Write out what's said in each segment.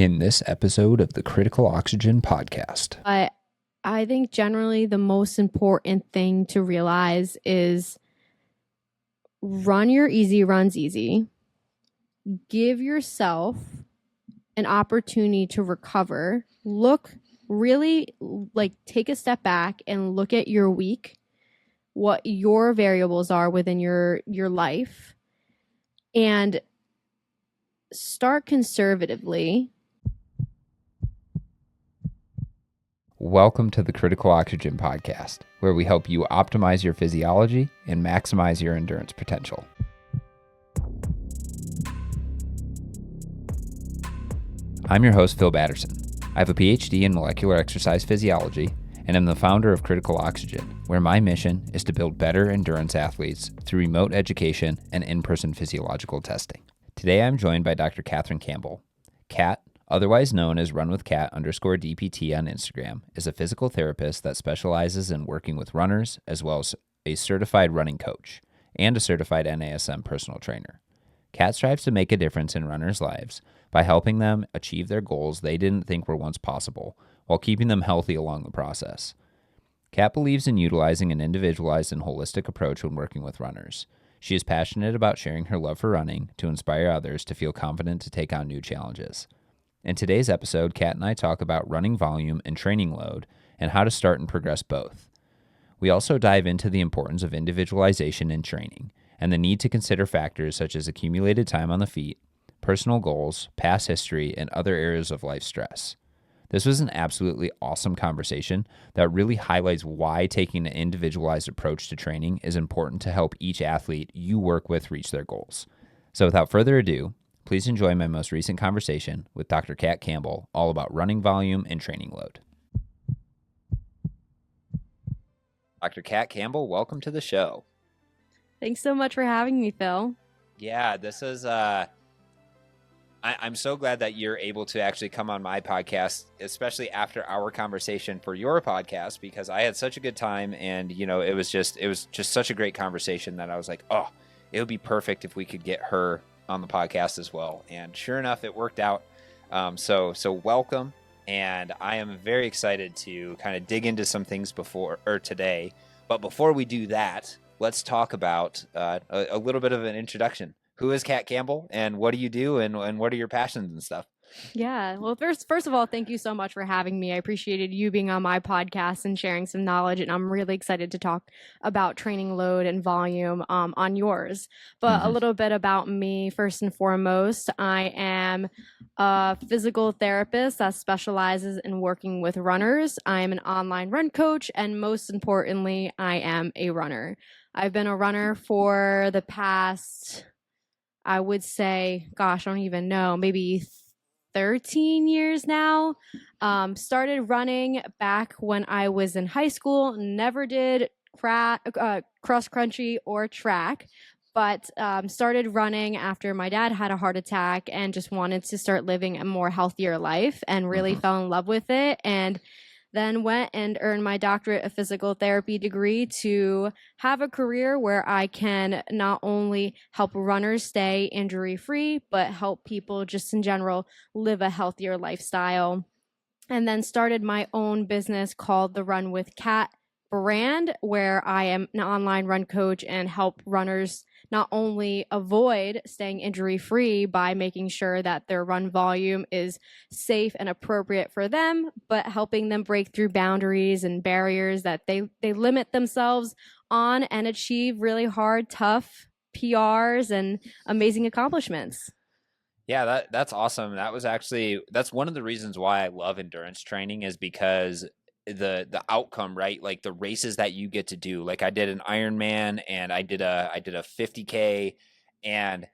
in this episode of the Critical Oxygen podcast. I think generally the most important thing to realize is run your easy runs easy. Give yourself an opportunity to recover. Take a step back and look at your week, what your variables are within your life, and start conservatively. Welcome to the Critical Oxygen podcast, where we help you optimize your physiology and maximize your endurance potential. I'm your host, Phil Batterson. I have a PhD in molecular exercise physiology, and I'm the founder of Critical Oxygen, where my mission is to build better endurance athletes through remote education and in-person physiological testing. Today I'm joined by Dr. Catherine Campbell. Kat, otherwise known as runwithcat_DPT on Instagram, is a physical therapist that specializes in working with runners, as well as a certified running coach and a certified NASM personal trainer. Kat strives to make a difference in runners' lives by helping them achieve their goals they didn't think were once possible, while keeping them healthy along the process. Kat believes in utilizing an individualized and holistic approach when working with runners. She is passionate about sharing her love for running to inspire others to feel confident to take on new challenges. In today's episode, Kat and I talk about running volume and training load and how to start and progress both. We also dive into the importance of individualization in training and the need to consider factors such as accumulated time on the feet, personal goals, past history, and other areas of life stress. This was an absolutely awesome conversation that really highlights why taking an individualized approach to training is important to help each athlete you work with reach their goals. So without further ado, please enjoy my most recent conversation with Dr. Kat Campbell, all about running volume and training load. Dr. Kat Campbell, welcome to the show. Thanks so much for having me, Phil. Yeah, this is, I'm so glad that you're able to actually come on my podcast, especially after our conversation for your podcast, because I had such a good time and, it was just such a great conversation that I was like, oh, it would be perfect if we could get her on the podcast as well. And sure enough, it worked out. So welcome. And I am very excited to kind of dig into some things today. But before we do that, let's talk about a little bit of an introduction. Who is Kat Campbell and what do you do and what are your passions and stuff? Yeah. Well, first of all, thank you so much for having me. I appreciated you being on my podcast and sharing some knowledge. And I'm really excited to talk about training load and volume on yours. But a little bit about me, first and foremost, I am a physical therapist that specializes in working with runners. I am an online run coach. And most importantly, I am a runner. I've been a runner for the past, I would say, I don't even know, maybe 13 years now. Started running back when I was in high school. Never did cross country or track, but started running after my dad had a heart attack and just wanted to start living a more healthier life and really fell in love with it. And then went and earned my doctorate of physical therapy degree to have a career where I can not only help runners stay injury-free, but help people just in general live a healthier lifestyle. And then started my own business called the Run with Cat brand, where I am an online run coach and help runners not only avoid staying injury-free by making sure that their run volume is safe and appropriate for them, but helping them break through boundaries and barriers that they limit themselves on and achieve really hard, tough PRs and amazing accomplishments. Yeah, that's awesome. That's one of the reasons why I love endurance training is because the outcome, right? Like the races that you get to do. Like I did an Ironman and I did a 50K, and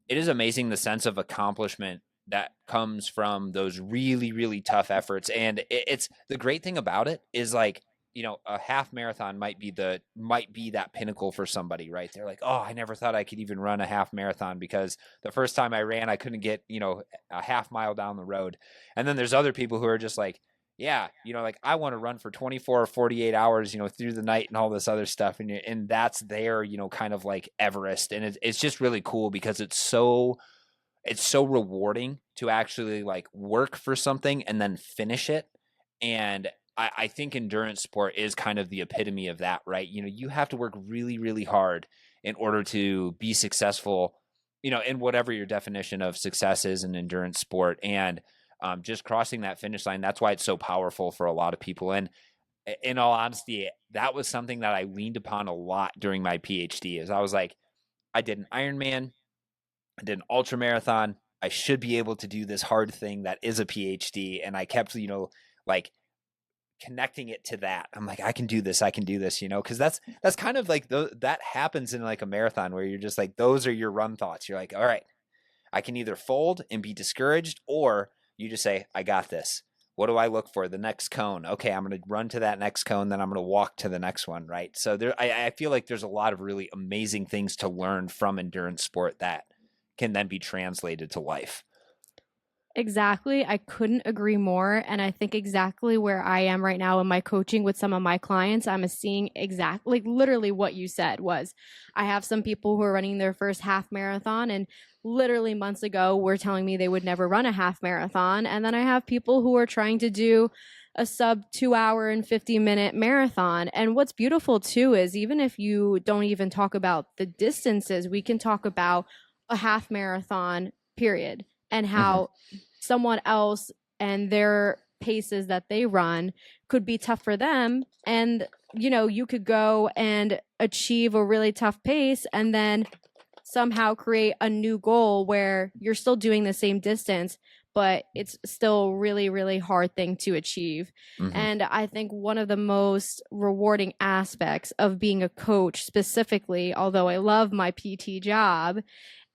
it is amazing the sense of accomplishment that comes from those really, really tough efforts. And it's the great thing about it is like, a half marathon might be that pinnacle for somebody, right? They're like, oh, I never thought I could even run a half marathon because the first time I ran, I couldn't get, a half mile down the road. And then there's other people who are just like, yeah, like I want to run for 24 or 48 hours, through the night and all this other stuff. And that's their, kind of like Everest. And it's just really cool because it's so it's so rewarding to actually like work for something and then finish it. And I think endurance sport is kind of the epitome of that, right? You have to work really, really hard in order to be successful, in whatever your definition of success is in endurance sport. And just crossing that finish line, that's why it's so powerful for a lot of people. And in all honesty, that was something that I leaned upon a lot during my PhD. Is I was like, I did an Ironman, I did an ultra marathon. I should be able to do this hard thing that is a PhD. And I kept, like connecting it to that. I'm like, I can do this, because that's kind of like that happens in like a marathon where you're just like, those are your run thoughts. You're like, all right, I can either fold and be discouraged, or you just say, I got this. What do I look for? The next cone. Okay, I'm going to run to that next cone, then I'm going to walk to the next one, right? So I feel like there's a lot of really amazing things to learn from endurance sport that can then be translated to life. Exactly. I couldn't agree more. And I think exactly where I am right now in my coaching with some of my clients, I'm seeing exactly, like literally what you said was, I have some people who are running their first half marathon, and literally months ago were telling me they would never run a half marathon. And then I have people who are trying to do a sub 2 hour and 50-minute marathon. And what's beautiful too is, even if you don't even talk about the distances, we can talk about a half marathon period, and how someone else and their paces that they run could be tough for them. And, you could go and achieve a really tough pace and then somehow create a new goal where you're still doing the same distance, but it's still really, really hard thing to achieve. And I think one of the most rewarding aspects of being a coach specifically, although I love my PT job,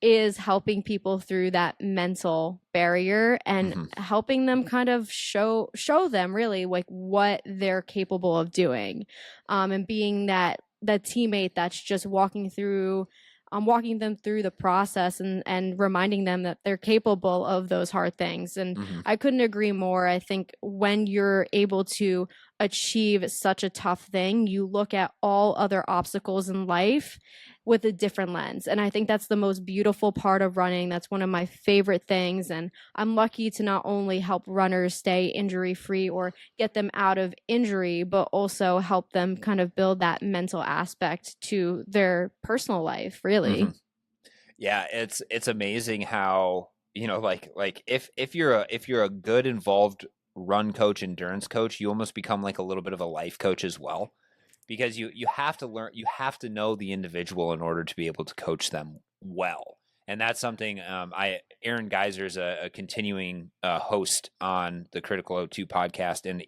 is helping people through that mental barrier and helping them kind of show them really like what they're capable of doing, and being that teammate that's just walking them through the process and reminding them that they're capable of those hard things. And I couldn't agree more. I think when you're able to achieve such a tough thing, you look at all other obstacles in life with a different lens. And I think that's the most beautiful part of running. That's one of my favorite things. And I'm lucky to not only help runners stay injury free or get them out of injury, but also help them kind of build that mental aspect to their personal life, really. Yeah, it's amazing how, like if you're a good involved run coach, endurance coach, you almost become like a little bit of a life coach as well, because you have to learn, you have to know the individual in order to be able to coach them well. And that's something Aaron Geiser is a continuing host on the Critical O2 podcast, and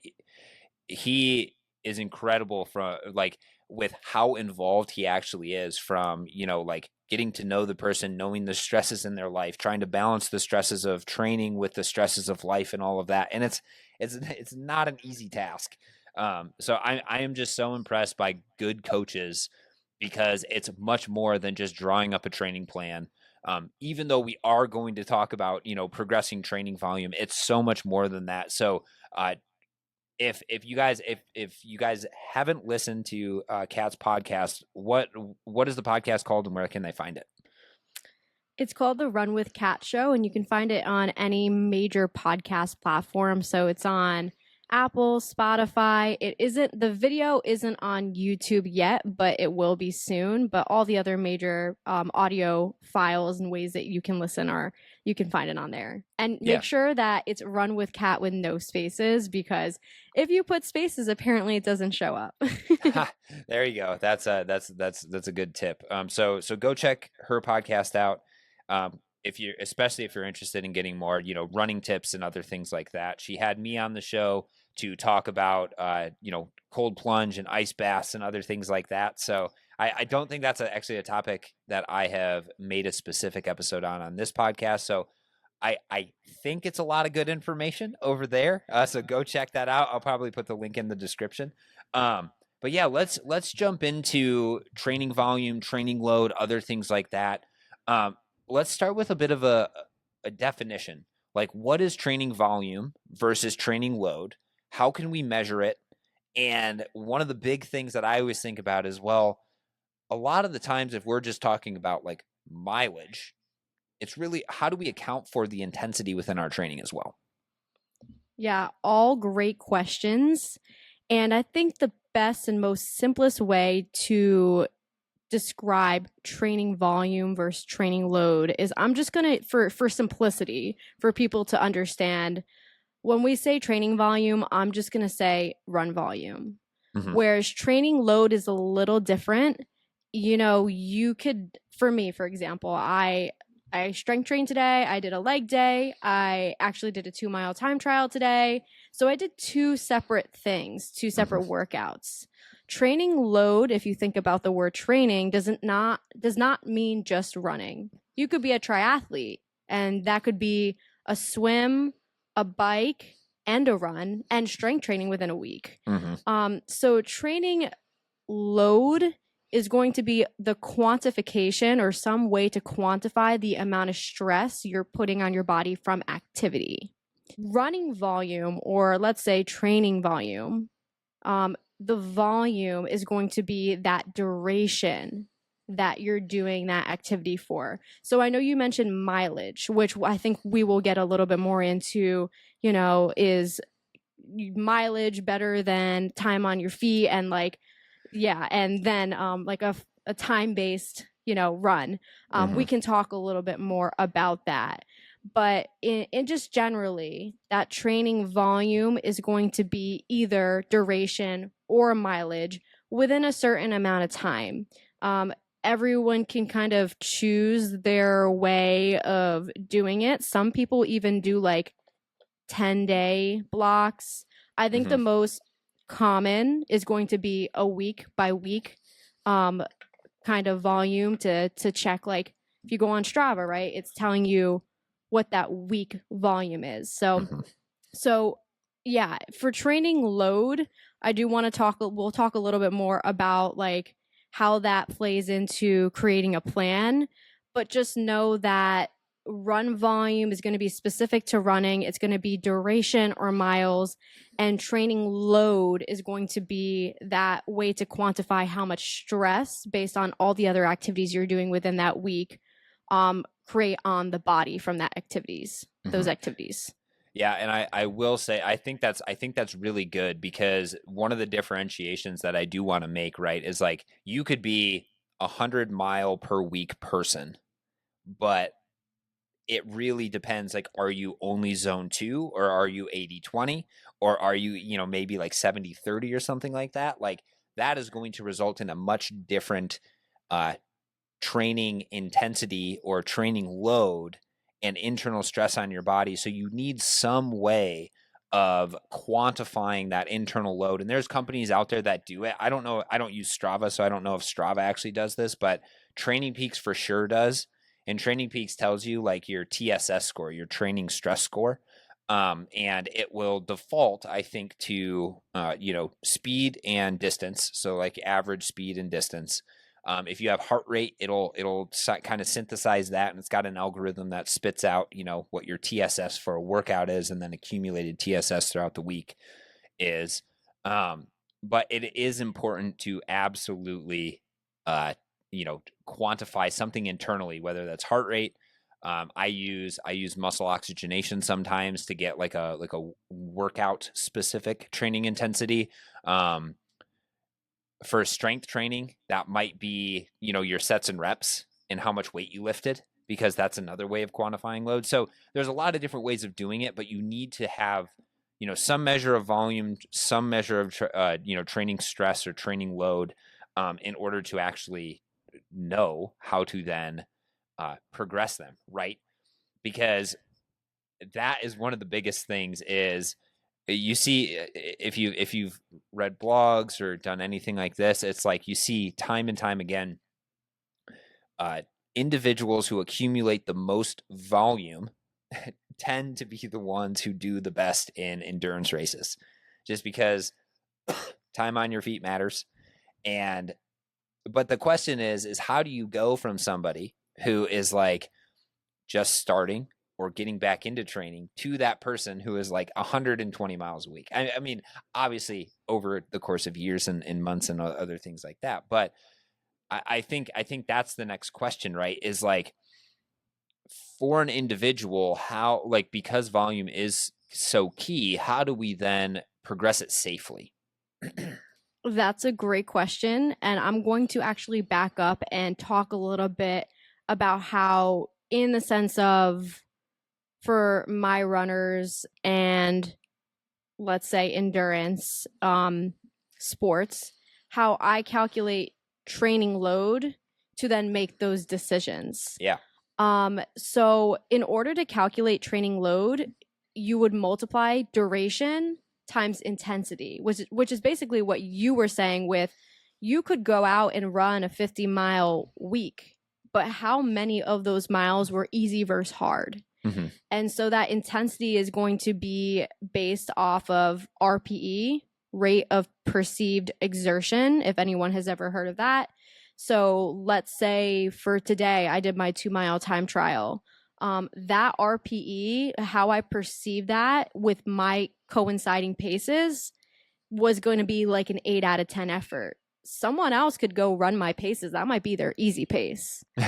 he is incredible from like with how involved he actually is, from like getting to know the person, knowing the stresses in their life, trying to balance the stresses of training with the stresses of life and all of that. And it's not an easy task. So I am just so impressed by good coaches, because it's much more than just drawing up a training plan. Even though we are going to talk about, progressing training volume, it's so much more than that. So, if you guys haven't listened to Kat's podcast, what is the podcast called, and where can they find it? It's called the Run with Kat Show, and you can find it on any major podcast platform. So it's on Apple, Spotify. The video isn't on YouTube yet, but it will be soon. But all the other major audio files and ways that you can listen you can find it on there. And make sure that it's Run with Kat with no spaces, because if you put spaces, apparently it doesn't show up. There you go. That's a good tip. So go check her podcast out. Especially if you're interested in getting more, running tips and other things like that. She had me on the show to talk about, cold plunge and ice baths and other things like that. So I don't think that's actually a topic that I have made a specific episode on this podcast. So I think it's a lot of good information over there. So go check that out. I'll probably put the link in the description. But yeah, let's jump into training volume, training load, other things like that. Let's start with a bit of a definition. Like, what is training volume versus training load? How can we measure it? And one of the big things that I always think about is, well, a lot of the times if we're just talking about like mileage, it's really, how do we account for the intensity within our training as well? Yeah, all great questions. And I think the best and most simplest way to describe training volume versus training load is I'm just going to, for simplicity, for people to understand, when we say training volume, I'm just going to say run volume. Mm-hmm. Whereas training load is a little different. You know, you could, for me, for example, I strength trained today. I did a leg day. I actually did a 2-mile time trial today. So I did two separate things, two separate workouts. Training load, if you think about the word training, does not mean just running. You could be a triathlete, and that could be a swim, a bike, and a run, and strength training within a week. So training load is going to be the quantification or some way to quantify the amount of stress you're putting on your body from activity. Running volume, or let's say training volume, the volume is going to be that duration that you're doing that activity for. So I know you mentioned mileage, which I think we will get a little bit more into, you know, is mileage better than time on your feet, and like, yeah, and then like a time-based, you know, run. We can talk a little bit more about that. But in just generally, that training volume is going to be either duration or mileage within a certain amount of time. Everyone can kind of choose their way of doing it. Some people even do like 10-day blocks. I think the most common is going to be a week by week kind of volume to check. Like if you go on Strava, right, it's telling you what that week volume is. So yeah, for training load, I do want to we'll talk a little bit more about like how that plays into creating a plan, but just know that run volume is going to be specific to running. It's going to be duration or miles, and training load is going to be that way to quantify how much stress based on all the other activities you're doing within that week create on the body from those activities. Yeah, and I will say I think that's really good, because one of the differentiations that I do want to make, right, is like you could be 100-mile per week person, but it really depends. Like, are you only zone 2, or are you 80-20, or are you, you know, maybe like 70-30 or something like that? Like that is going to result in a much different training intensity or training load and internal stress on your body. So you need some way of quantifying that internal load. And there's companies out there that do it. I don't know. I don't use Strava, so I don't know if Strava actually does this, but Training Peaks for sure does. And Training Peaks tells you like your TSS score, your training stress score. And it will default, I think, to, you know, speed and distance. So like average speed and distance. If you have heart rate, it'll kind of synthesize that, and it's got an algorithm that spits out, you know, what your TSS for a workout is, and then accumulated TSS throughout the week is. But it is important to absolutely, you know, quantify something internally, whether that's heart rate. I use muscle oxygenation sometimes to get like a workout specific training intensity. For strength training, that might be, you know, your sets and reps and how much weight you lifted, because that's another way of quantifying load. So there's a lot of different ways of doing it, but you need to have, you know, some measure of volume, some measure of, you know, training stress or training load, in order to actually know how to then progress them, right? Because that is one of the biggest things is, you see, if you've read blogs or done anything like this, it's like you see time and time again, individuals who accumulate the most volume tend to be the ones who do the best in endurance races, just because time on your feet matters. But the question is how do you go from somebody who is like just starting or getting back into training to that person who is like 120 miles a week? I mean, obviously over the course of years and months and other things like that. But I think that's the next question, right? Is like, for an individual, how, like, because volume is so key, how do we then progress it safely? That's a great question. And I'm going to actually back up and talk a little bit about how, in the sense of, for my runners and let's say endurance sports, how I calculate training load to then make those decisions. Yeah. So in order to calculate training load, you would multiply duration times intensity, which is basically what you were saying with, you could go out and run a 50-mile week, but how many of those miles were easy versus hard? Mm-hmm. And so that intensity is going to be based off of RPE, rate of perceived exertion, if anyone has ever heard of that. So let's say for today, I did my 2-mile time trial. That RPE, how I perceive that with my coinciding paces, was going to be like an 8 out of 10 effort. Someone else could go run my paces. That might be their easy pace. So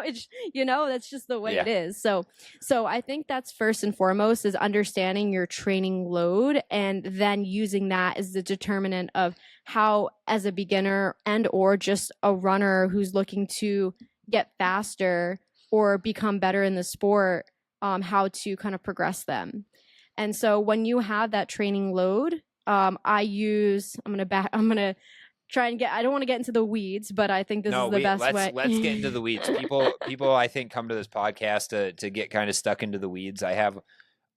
it's, that's just the way it is. So I think that's first and foremost, is understanding your training load and then using that as the determinant of how, as a beginner and or just a runner who's looking to get faster or become better in the sport, how to kind of progress them. And so when you have that training load, I'm going to try and I don't want to get into the weeds, but I think this is the best way. Let's get into the weeds. People, I think, come to this podcast to get kind of stuck into the weeds. I have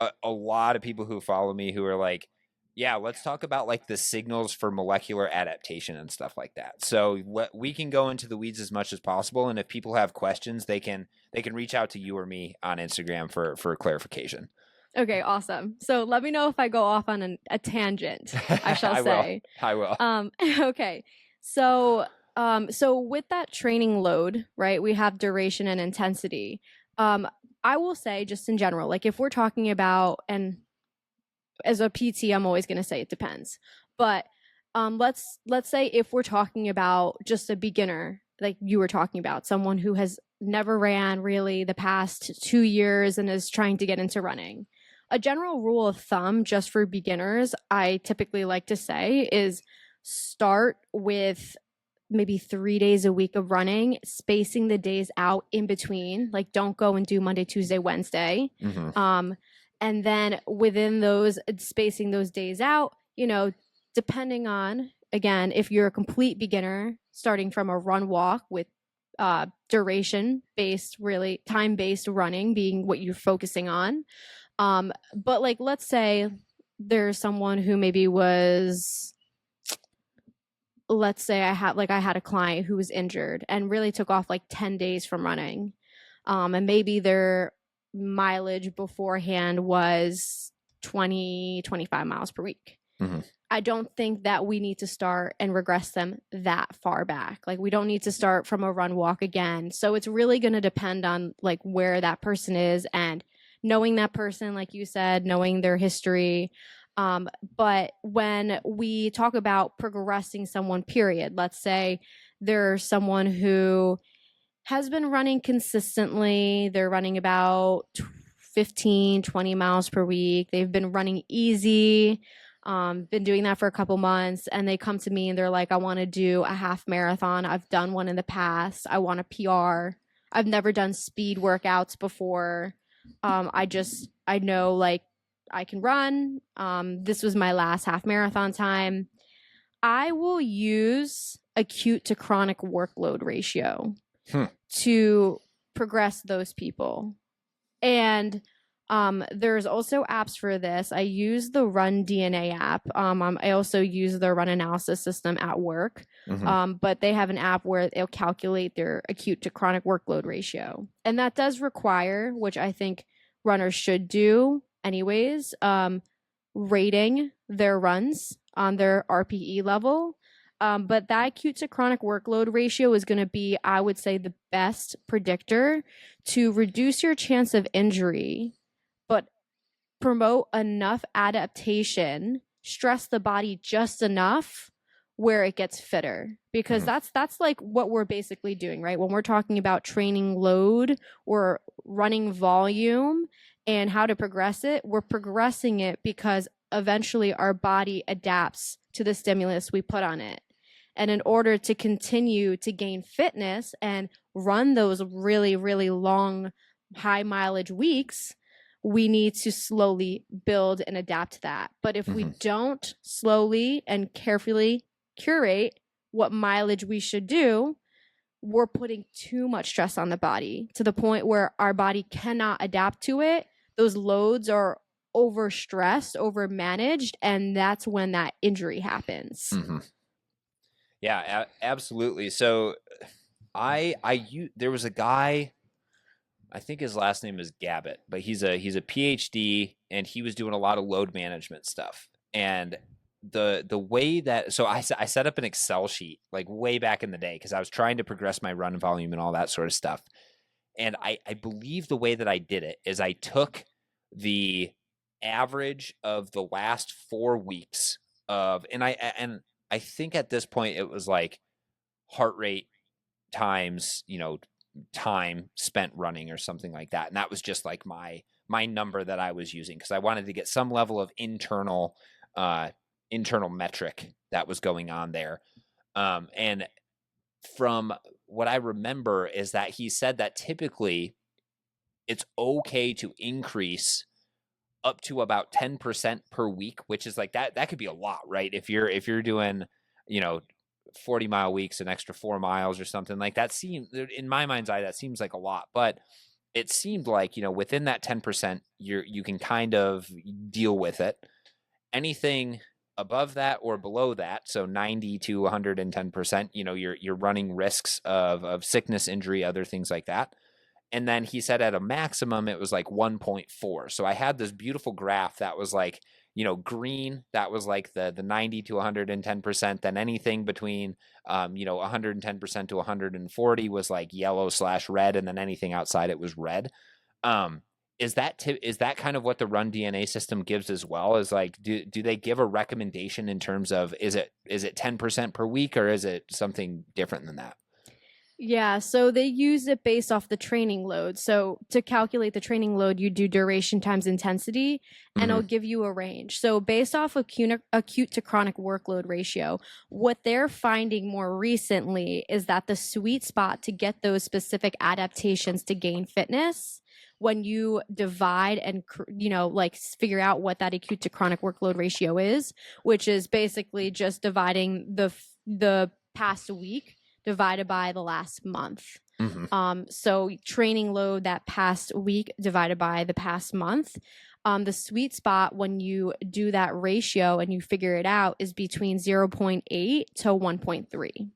a lot of people who follow me who are like, yeah, let's talk about like the signals for molecular adaptation and stuff like that. So we can go into the weeds as much as possible. And if people have questions, they can reach out to you or me on Instagram for clarification. Okay, awesome. So let me know if I go off on a tangent, I shall say. I will. Okay. So with that training load, right, we have duration and intensity. I will say, just in general, like if we're talking about, and as a PT, I'm always going to say it depends. But let's say if we're talking about just a beginner, like you were talking about, someone who has never ran really the past 2 years and is trying to get into running. A general rule of thumb just for beginners, I typically like to say, is start with maybe 3 days a week of running, spacing the days out in between. Like don't go and do Monday, Tuesday, Wednesday. Mm-hmm. And then within those, spacing those days out, depending on, again, if you're a complete beginner, starting from a run walk with duration-based, really time-based running being what you're focusing on. But like, let's say there's someone who maybe let's say I had a client who was injured and really took off like 10 days from running. And maybe their mileage beforehand was 25 miles per week. Mm-hmm. I don't think that we need to start and regress them that far back. Like we don't need to start from a run walk again. So it's really going to depend on like where that person is and knowing that person, like you said, knowing their history. But when we talk about progressing someone, period, let's say there's someone who has been running consistently. They're running about 15, 20 miles per week. They've been running easy, been doing that for a couple months. And they come to me and they're like, I want to do a half marathon. I've done one in the past. I want a PR. I've never done speed workouts before. I know like I can run. This was my last half marathon time. I will use acute to chronic workload ratio to progress those people. And there's also apps for this. I use the Run DNA app. I also use the Run Analysis system at work. Mm-hmm. But they have an app where it'll calculate their acute to chronic workload ratio. And that does require, which I think runners should do anyways, rating their runs on their RPE level. But that acute to chronic workload ratio is going to be, I would say, the best predictor to reduce your chance of injury, but promote enough adaptation, stress the body just enough where it gets fitter, because that's like what we're basically doing, right? When we're talking about training load or running volume and how to progress it, we're progressing it because eventually our body adapts to the stimulus we put on it. And in order to continue to gain fitness and run those really, really long, high mileage weeks, we need to slowly build and adapt to that. But if we don't slowly and carefully curate what mileage we should do, we're putting too much stress on the body to the point where our body cannot adapt to it. Those loads are overstressed, overmanaged, and that's when that injury happens. Yeah, absolutely. So there was a guy, I think his last name is Gabbett, but he's a PhD, and he was doing a lot of load management stuff. And the way that, so I set up an Excel sheet like way back in the day because I was trying to progress my run volume and all that sort of stuff. And I believe the way that I did it is I took the average of the last 4 weeks of, and I think at this point it was like heart rate times, time spent running or something like that. And that was just like my number that I was using because I wanted to get some level of internal metric that was going on there. And from what I remember is that he said that typically it's okay to increase up to about 10% per week, which is like that could be a lot, right? If you're doing, 40-mile weeks, an extra 4 miles or something like that, seems, in my mind's eye, that seems like a lot. But it seemed like, within that 10%, you can kind of deal with it. Anything above that or below that, so 90 to 110%, you're running risks of sickness, injury, other things like that. And then he said at a maximum, it was like 1.4. So I had this beautiful graph that was like, green, that was like the 90 to 110%. Then anything between, 110% to 140 was like yellow/red. And then anything outside it was red. Is that kind of what the Run DNA system gives as well? Is like, do they give a recommendation in terms of, is it 10% per week, or is it something different than that? Yeah, so they use it based off the training load. So to calculate the training load, you do duration times intensity, and it'll give you a range. So based off acute to chronic workload ratio, what they're finding more recently is that the sweet spot to get those specific adaptations to gain fitness, when you divide and like figure out what that acute to chronic workload ratio is, which is basically just dividing the past week divided by the last month. So training load that past week divided by the past month. The sweet spot when you do that ratio and you figure it out is between 0.8 to 1.3.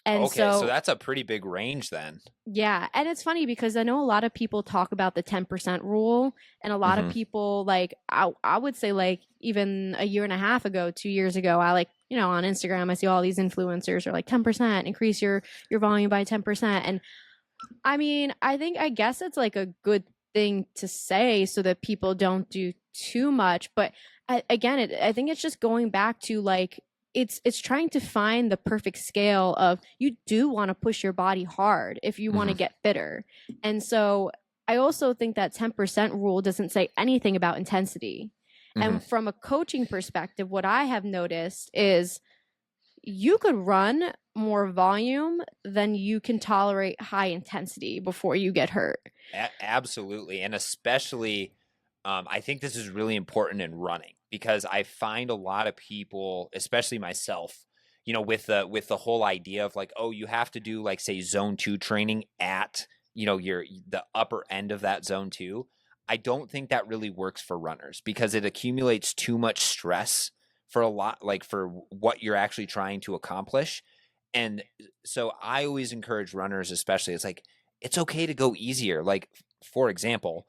And okay, so that's a pretty big range then. Yeah. And it's funny because I know a lot of people talk about the 10% rule, and a lot of people, like, I would say, like, even a year and a half ago, 2 years ago, I on Instagram, I see all these influencers are like 10%, increase your volume by 10%. And I mean, I guess it's like a good thing to say so that people don't do too much. But again, I think it's just going back to like, it's trying to find the perfect scale of, you do want to push your body hard if you want to get fitter. And so I also think that 10% rule doesn't say anything about intensity. And from a coaching perspective, what I have noticed is you could run more volume than you can tolerate high intensity before you get hurt. Absolutely. And especially, I think this is really important in running, because I find a lot of people, especially myself, with the whole idea of like, oh, you have to do, like, say, zone 2 training at, the upper end of that zone 2. I don't think that really works for runners, because it accumulates too much stress for a lot, like, for what you're actually trying to accomplish. And so I always encourage runners, especially, it's like, it's okay to go easier. Like, for example,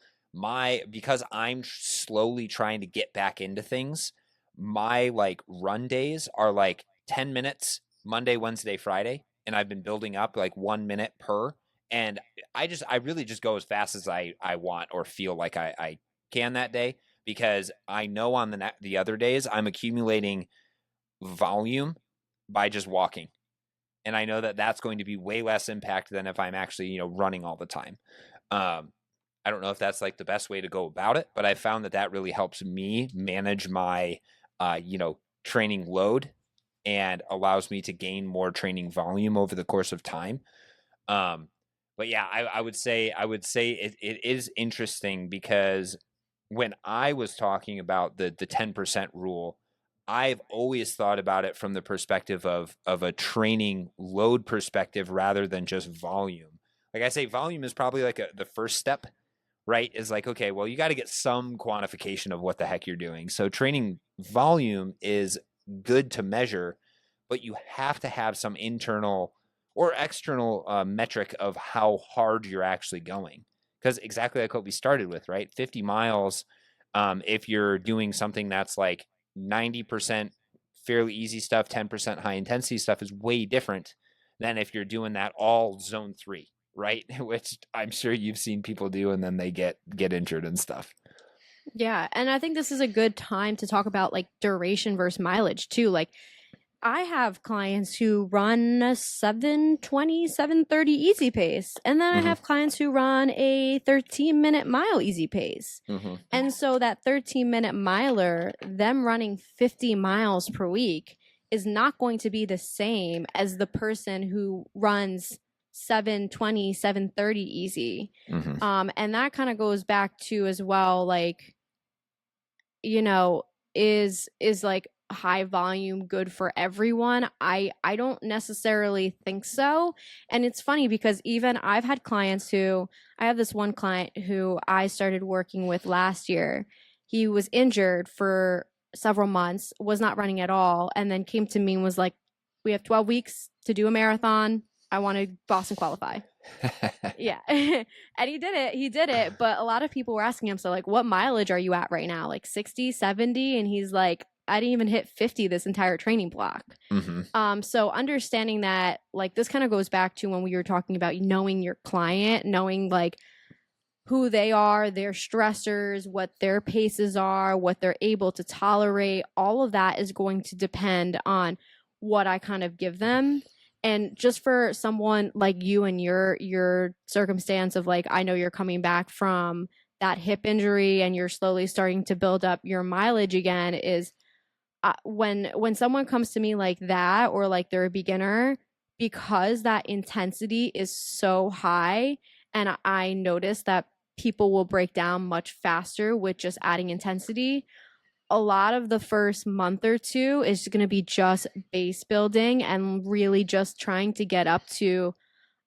because I'm slowly trying to get back into things, my like run days are like 10 minutes Monday, Wednesday, Friday, and I've been building up like 1 minute per. And I really just go as fast as I want or feel like I can that day, because I know on the other days I'm accumulating volume by just walking. And I know that that's going to be way less impact than if I'm actually, running all the time. I don't know if that's like the best way to go about it, but I found that that really helps me manage my, training load and allows me to gain more training volume over the course of time. But yeah, I would say it is interesting because when I was talking about the 10% rule, I've always thought about it from the perspective of a training load perspective rather than just volume. Like I say, volume is probably like the first step, right? Is like, okay, well, you got to get some quantification of what the heck you're doing. So training volume is good to measure, but you have to have some internal or external metric of how hard you're actually going. Because exactly like what we started with, right? 50 miles, if you're doing something that's like 90% fairly easy stuff, 10% high intensity stuff is way different than if you're doing that all zone 3, right? Which I'm sure you've seen people do, and then they get injured and stuff. Yeah, and I think this is a good time to talk about like duration versus mileage too. Like I have clients who run a 7:20, 7:30 easy pace. And then I have clients who run a 13-minute mile easy pace. And so that 13-minute miler, them running 50 miles per week, is not going to be the same as the person who runs 7:20, 7:30 easy. And that kind of goes back to as well, like, is like high volume good for everyone? I don't necessarily think so. And it's funny because even I've had clients who, I have this one client who I started working with last year. He was injured for several months, was not running at all, and then came to me and was like, we have 12 weeks to do a marathon. I want to Boston qualify. Yeah. And he did it. But a lot of people were asking him, so like, what mileage are you at right now? Like 60, 70? And he's like, I didn't even hit 50 this entire training block. So understanding that, like, this kind of goes back to when we were talking about knowing your client, knowing like who they are, their stressors, what their paces are, what they're able to tolerate. All of that is going to depend on what I kind of give them. And just for someone like you and your circumstance of like, I know you're coming back from that hip injury and you're slowly starting to build up your mileage again, is when someone comes to me like that, or like they're a beginner, because that intensity is so high, and I notice that people will break down much faster with just adding intensity. A lot of the first month or two is going to be just base building and really just trying to get up to,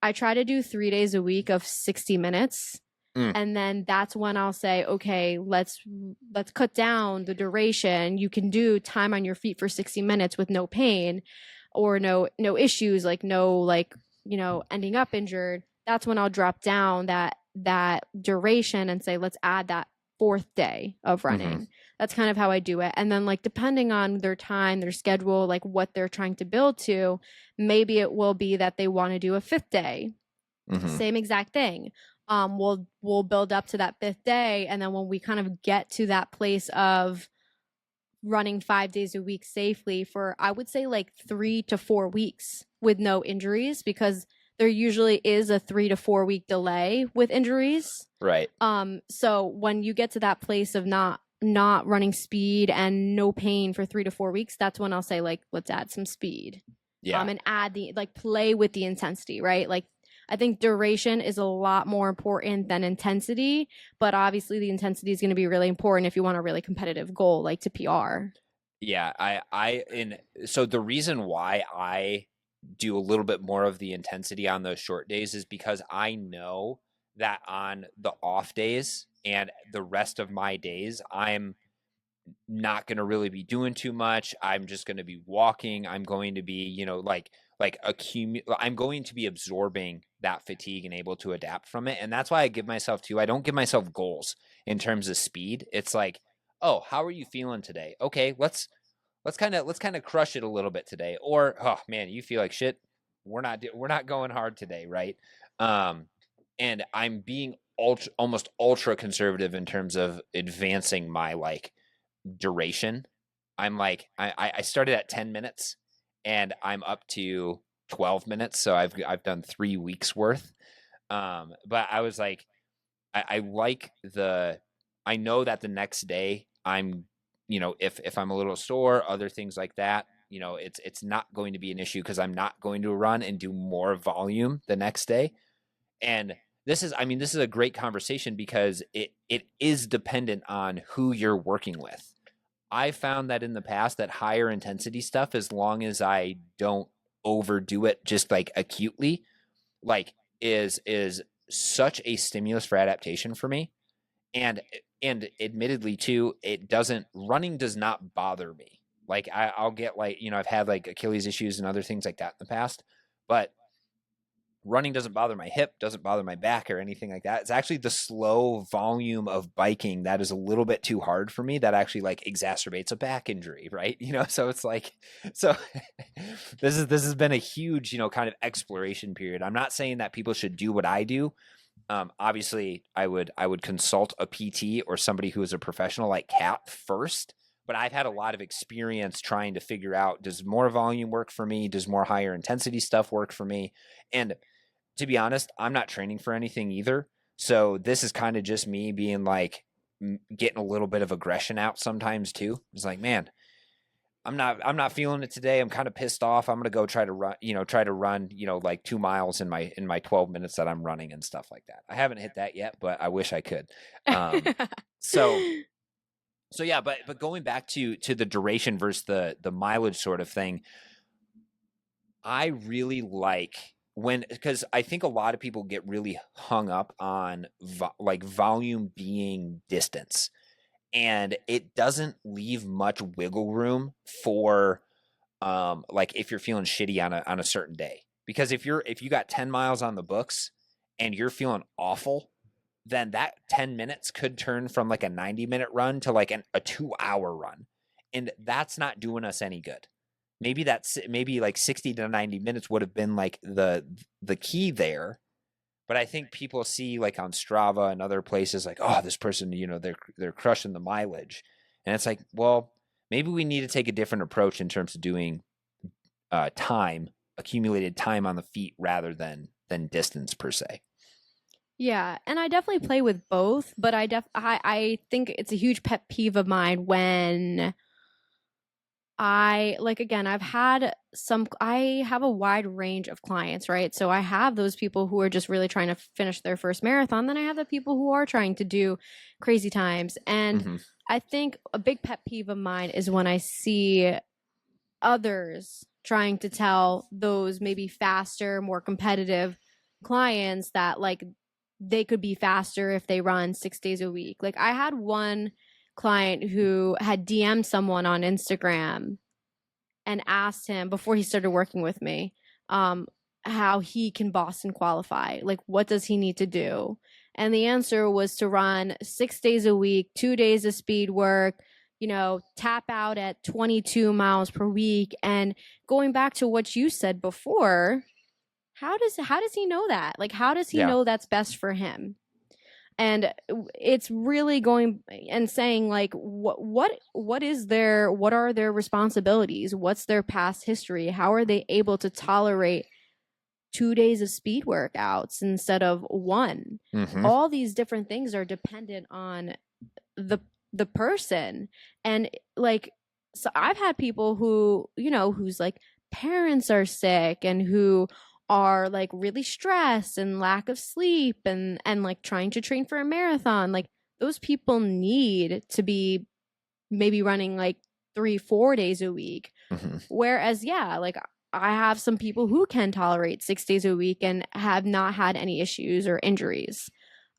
I try to do 3 days a week of 60 minutes. And then that's when I'll say, okay, let's cut down the duration. You can do time on your feet for 60 minutes with no pain or no issues, like no, like, ending up injured. That's when I'll drop down that duration and say, let's add that 4th day of running. That's kind of how I do it. And then like, depending on their time, their schedule, like what they're trying to build to, maybe it will be that they want to do a 5th day. Same exact thing. We'll build up to that 5th day. And then when we kind of get to that place of running 5 days a week safely for, I would say like 3 to 4 weeks with no injuries, because there usually is a 3 to 4 week delay with injuries. Right. So when you get to that place of not running speed and no pain for 3 to 4 weeks, that's when I'll say like, let's add some speed. Yeah. And add play with the intensity, right? Like, I think duration is a lot more important than intensity, but obviously the intensity is going to be really important if you want a really competitive goal, like to PR. Yeah, so the reason why I do a little bit more of the intensity on those short days is because I know that on the off days and the rest of my days, I'm not going to really be doing too much. I'm just going to be walking. I'm going to be, I'm going to be absorbing that fatigue and able to adapt from it. And that's why I don't give myself goals in terms of speed. It's like, oh, how are you feeling today? Okay, let's kind of crush it a little bit today. Or, oh man, you feel like shit. We're not going hard today, right? And I'm being almost ultra conservative in terms of advancing my like duration. I'm like, I started at 10 minutes and I'm up to 12 minutes. So I've done 3 weeks worth. But I was like, I like I know that the next day I'm, if I'm a little sore, other things like that, it's not going to be an issue because I'm not going to run and do more volume the next day. And this is a great conversation because it is dependent on who you're working with. I found that in the past that higher intensity stuff, as long as I don't overdo it just like acutely, like is such a stimulus for adaptation for me. And admittedly too, running does not bother me. Like I'll get like, I've had like Achilles issues and other things like that in the past, but running doesn't bother my hip, doesn't bother my back or anything like that. It's actually the slow volume of biking that is a little bit too hard for me that actually like exacerbates a back injury, right? So it's like, so this has been a huge, kind of exploration period. I'm not saying that people should do what I do. Obviously I would consult a PT or somebody who is a professional like Kat first, but I've had a lot of experience trying to figure out, does more volume work for me? Does more higher intensity stuff work for me? And to be honest, I'm not training for anything either. So this is kind of just me being like, getting a little bit of aggression out sometimes too. It's like, man, I'm not feeling it today. I'm kind of pissed off. I'm going to go try to run, like 2 miles in my 12 minutes that I'm running and stuff like that. I haven't hit that yet, but I wish I could. So yeah, but going back to the duration versus the mileage sort of thing, I really like because I think a lot of people get really hung up on like volume being distance, and it doesn't leave much wiggle room for like if you're feeling shitty on a certain day. Because if you got 10 miles on the books and you're feeling awful, then that 10 minutes could turn from like a 90-minute run to like a 2-hour run, and that's not doing us any good. Maybe like 60 to 90 minutes would have been like the key there. But I think people see like on Strava and other places like, oh, this person, they're crushing the mileage. And it's like, well, maybe we need to take a different approach in terms of doing accumulated time on the feet rather than distance per se. Yeah, and I definitely play with both, but I think it's a huge pet peeve of mine when again, I have a wide range of clients, right? So I have those people who are just really trying to finish their first marathon. Then I have the people who are trying to do crazy times. And I think a big pet peeve of mine is when I see others trying to tell those maybe faster, more competitive clients that like they could be faster if they run 6 days a week. Like I had one client who had DM'd someone on Instagram and asked him before he started working with me, how he can Boston qualify. Like, what does he need to do? And the answer was to run 6 days a week, 2 days of speed work, tap out at 22 miles per week. And going back to what you said before, how does he know that? Like, how does he know that's best for him? And it's really going and saying like, what are their responsibilities? What's their past history? How are they able to tolerate 2 days of speed workouts instead of one? All these different things are dependent on the person. And like, so I've had people who, whose like parents are sick and who are like really stressed and lack of sleep and like trying to train for a marathon. Like those people need to be maybe running like 3-4 days a week. Whereas like I have some people who can tolerate 6 days a week and have not had any issues or injuries.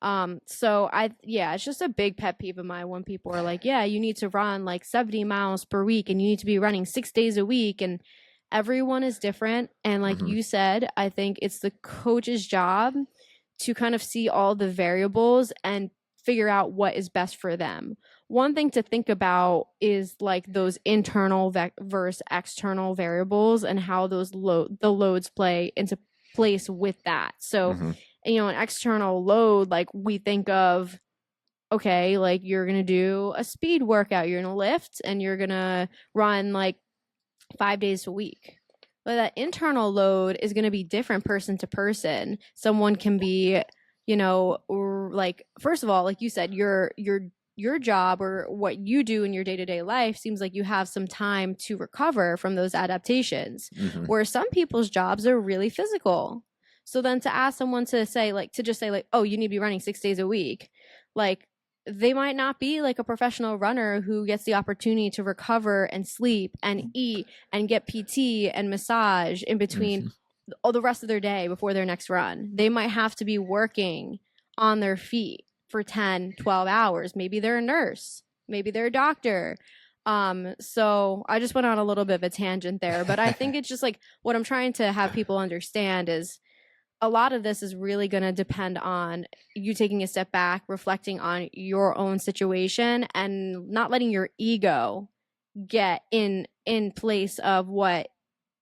So it's just a big pet peeve of mine when people are like, yeah, you need to run like 70 miles per week and you need to be running 6 days a week. And everyone is different. And like you said, I think it's the coach's job to kind of see all the variables and figure out what is best for them. One thing to think about is like those internal versus external variables and how those the loads play into place with that. So, an external load, like we think of, okay, like you're going to do a speed workout, you're going to lift and you're going to run like 5 days a week. But that internal load is going to be different person to person. Someone can be, like, first of all, like you said, your job or what you do in your day-to-day life seems like you have some time to recover from those adaptations. Mm-hmm. Where some people's jobs are really physical. So then to ask someone to say like to just say like, "Oh, you need to be running 6 days a week." Like they might not be like a professional runner who gets the opportunity to recover and sleep and eat and get PT and massage in between Mm-hmm. all the rest of their day before their next run. They might have to be working on their feet for 10, 12 hours. Maybe they're a nurse, maybe they're a doctor. So I just went on a little bit of a tangent there, but I think it's just like what I'm trying to have people understand is a lot of this is really going to depend on you taking a step back, reflecting on your own situation and not letting your ego get in place of what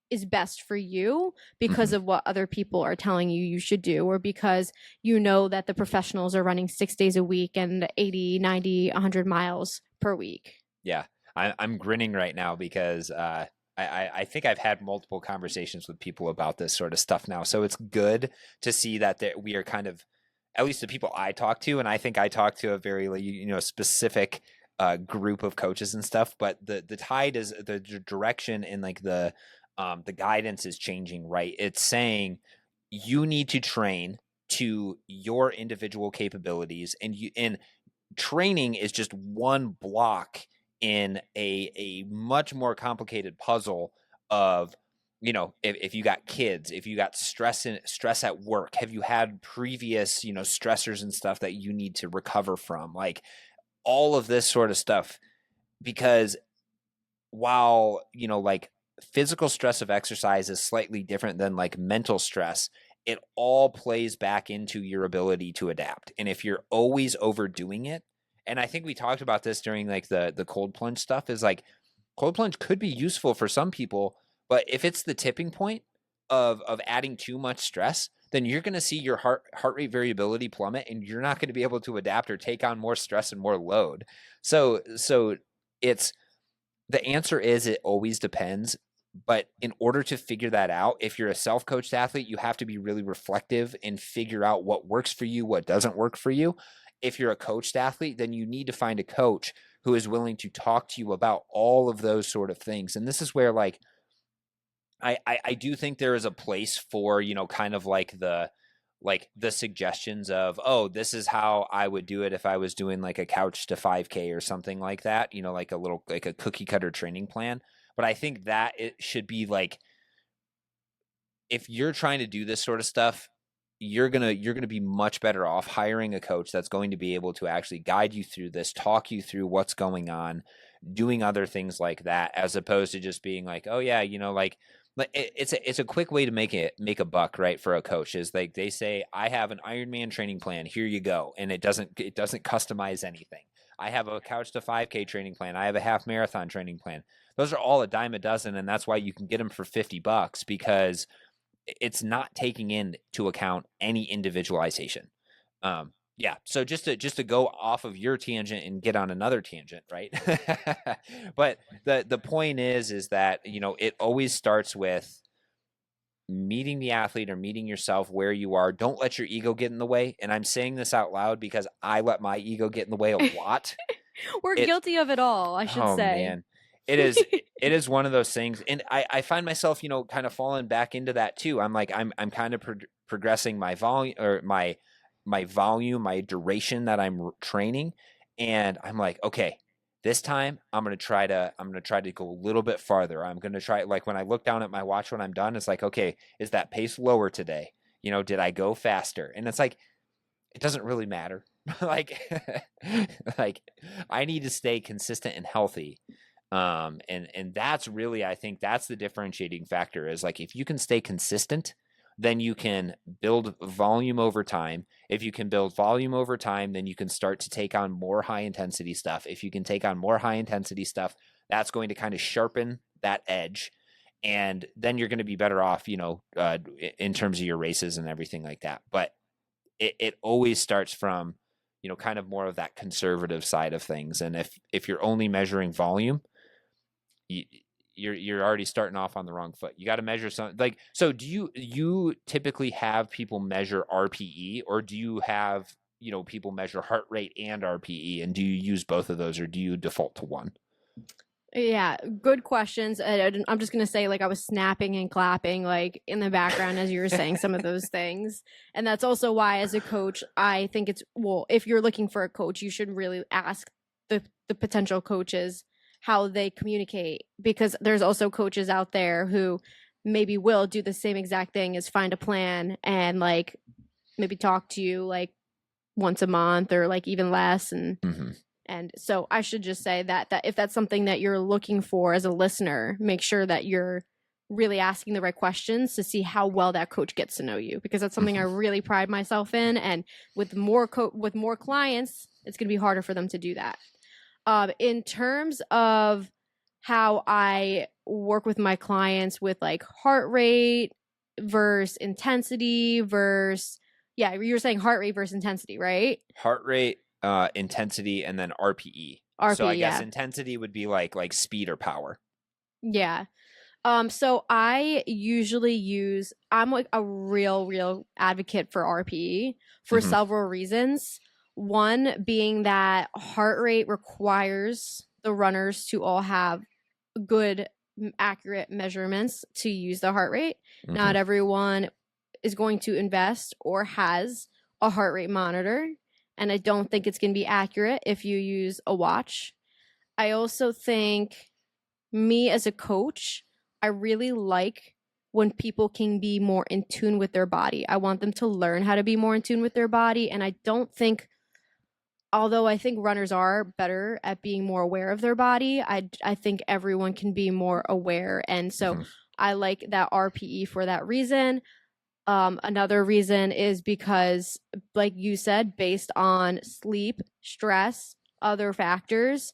is best for you because Mm-hmm. of what other people are telling you you should do, or because you know that the professionals are running 6 days a week and 80, 90, 100 miles per week. Yeah, I'm grinning right now because I think I've had multiple conversations with people about this sort of stuff now. So it's good to see that we are kind of, at least the people I talk to, and I think I talk to a very specific group of coaches and stuff. But the tide is the direction and like the guidance is changing. Right, it's saying you need to train to your individual capabilities, and training is just one block in a much more complicated puzzle of if you got kids, if you got stress at work, have you had previous stressors and stuff that you need to recover from, like all of this sort of stuff. Because while like physical stress of exercise is slightly different than like mental stress, it all plays back into your ability to adapt. And if you're always overdoing it, and I think we talked about this during like the cold plunge stuff, is like cold plunge could be useful for some people, but if it's the tipping point of adding too much stress, then you're going to see your heart rate variability plummet, and you're not going to be able to adapt or take on more stress and more load. So it's the answer is it always depends. But in order to figure that out, if you're a self-coached athlete, you have to be really reflective and figure out what works for you, what doesn't work for you. If you're a coached athlete, then you need to find a coach who is willing to talk to you about all of those sort of things. And this is where like I do think there is a place for, kind of like the suggestions of, oh, this is how I would do it if I was doing like a couch to 5K or something like that, like a little, like a cookie cutter training plan. But I think that it should be like, if you're trying to do this sort of stuff, you're going to be much better off hiring a coach that's going to be able to actually guide you through this, talk you through what's going on, doing other things like that, as opposed to just being like, oh yeah, like it's a quick way to make a buck, right? For a coach is like, they say, I have an Ironman training plan, here you go. And it doesn't customize anything. I have a couch to 5K training plan. I have a half marathon training plan. Those are all a dime a dozen. And that's why you can get them for $50, because it's not taking into account any individualization. Yeah. So just to go off of your tangent and get on another tangent, right? But the point is that, it always starts with meeting the athlete or meeting yourself where you are. Don't let your ego get in the way. And I'm saying this out loud because I let my ego get in the way a lot. We're guilty of it all, I should say. Man, it is one of those things. And I find myself, kind of falling back into that too. I'm like, I'm kind of progressing my volume, or my volume, my duration that I'm training. And I'm like, okay, this time I'm going to try to go a little bit farther. I'm going to try, like when I look down at my watch when I'm done, it's like, okay, is that pace lower today? Did I go faster? And it's like, it doesn't really matter. like, like I need to stay consistent and healthy. And that's really, I think that's the differentiating factor, is like, if you can stay consistent, then you can build volume over time. If you can build volume over time, then you can start to take on more high intensity stuff. If you can take on more high intensity stuff, that's going to kind of sharpen that edge. And then you're going to be better off, in terms of your races and everything like that. But it always starts from, kind of more of that conservative side of things. And if you're only measuring volume, you're already starting off on the wrong foot. You got to measure something like, so do you typically have people measure RPE, or do you have, people measure heart rate and RPE, and do you use both of those, or do you default to one? Yeah, good questions. I'm just gonna say, like, I was snapping and clapping, like, in the background as you were saying some of those things, and that's also why, as a coach, I think it's well, if you're looking for a coach, you should really ask the potential coaches how they communicate, because there's also coaches out there who maybe will do the same exact thing as find a plan and like maybe talk to you like once a month or like even less, and so I should just say that if that's something that you're looking for as a listener, make sure that you're really asking the right questions to see how well that coach gets to know you, because that's something I really pride myself in. And with more clients, it's going to be harder for them to do that. In terms of how I work with my clients with like heart rate versus intensity versus, yeah, you were saying heart rate versus intensity, right? Heart rate, intensity, and then RPE. So I guess Yeah. intensity would be like speed or power. Yeah. So I usually I'm like a real advocate for RPE for several reasons. One being that heart rate requires the runners to all have good, accurate measurements to use the heart rate. Not everyone is going to invest or has a heart rate monitor, and I don't think it's going to be accurate if you use a watch. I also think, me as a coach, I really like when people can be more in tune with their body. I want them to learn how to be more in tune with their body. And I don't think, although I think runners are better at being more aware of their body, I think everyone can be more aware. And so I like that RPE for that reason. Another reason is because, like you said, based on sleep, stress, other factors,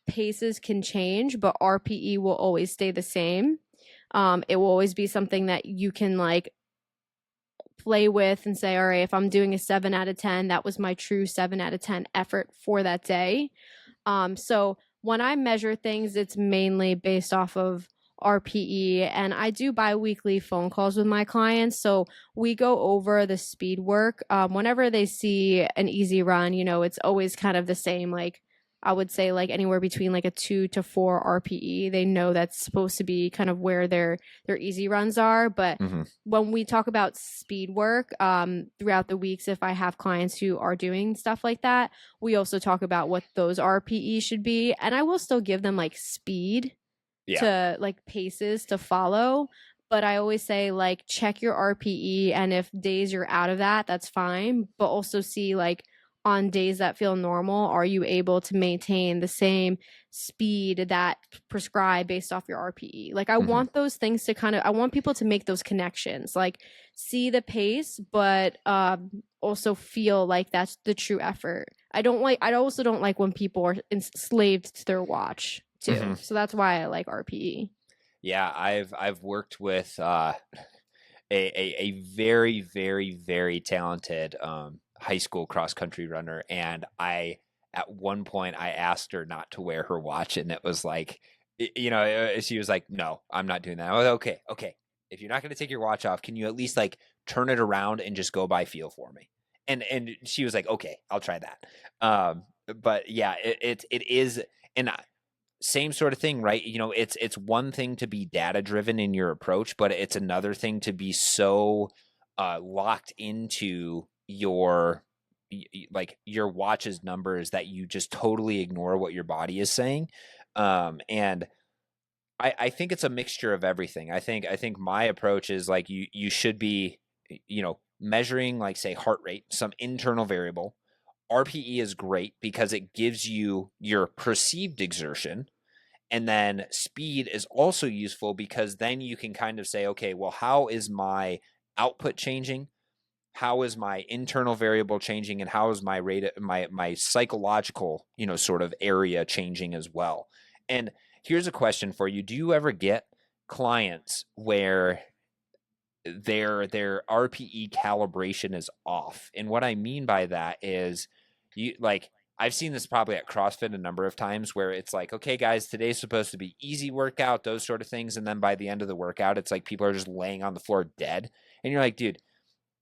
paces can change, but RPE will always stay the same. It will always be something that you can like play with and say, all right, if I'm doing a 7 out of 10, that was my true 7 out of 10 effort for that day. So when I measure things, it's mainly based off of RPE, and I do bi-weekly phone calls with my clients. So we go over the speed work. Whenever they see an easy run, it's always kind of the same. Like, I would say like anywhere between like a 2 to 4 RPE. They know that's supposed to be kind of where their easy runs are. But when we talk about speed work, throughout the weeks, if I have clients who are doing stuff like that, we also talk about what those RPE should be. And I will still give them like speed to like paces to follow. But I always say like check your RPE, and if days you're out of that, that's fine. But also see like on days that feel normal, are you able to maintain the same speed that prescribed based off your RPE? Like I want those things to I want people to make those connections, like see the pace, but also feel like that's the true effort. I also don't like when people are enslaved to their watch too. So that's why I like RPE. Yeah, I've worked with a very, very, very talented high school cross country runner, and at one point I asked her not to wear her watch, and it was like, she was like, "No, I'm not doing that." I was like, okay. If you're not going to take your watch off, can you at least like turn it around and just go by feel for me? And she was like, "Okay, I'll try that." But yeah, it is, and same sort of thing, right? It's one thing to be data driven in your approach, but it's another thing to be so locked into your watch's numbers that you just totally ignore what your body is saying. And I think it's a mixture of everything. I think my approach is like you should be, measuring like say heart rate, some internal variable. RPE is great because it gives you your perceived exertion. And then speed is also useful because then you can kind of say, okay, well, how is my output changing? How is my internal variable changing? And how is my rate, my psychological, sort of area changing as well? And here's a question for you. Do you ever get clients where their RPE calibration is off? And what I mean by that is I've seen this probably at CrossFit a number of times where it's like, okay, guys, today's supposed to be easy workout, those sort of things. And then by the end of the workout, it's like people are just laying on the floor dead. And you're like, dude,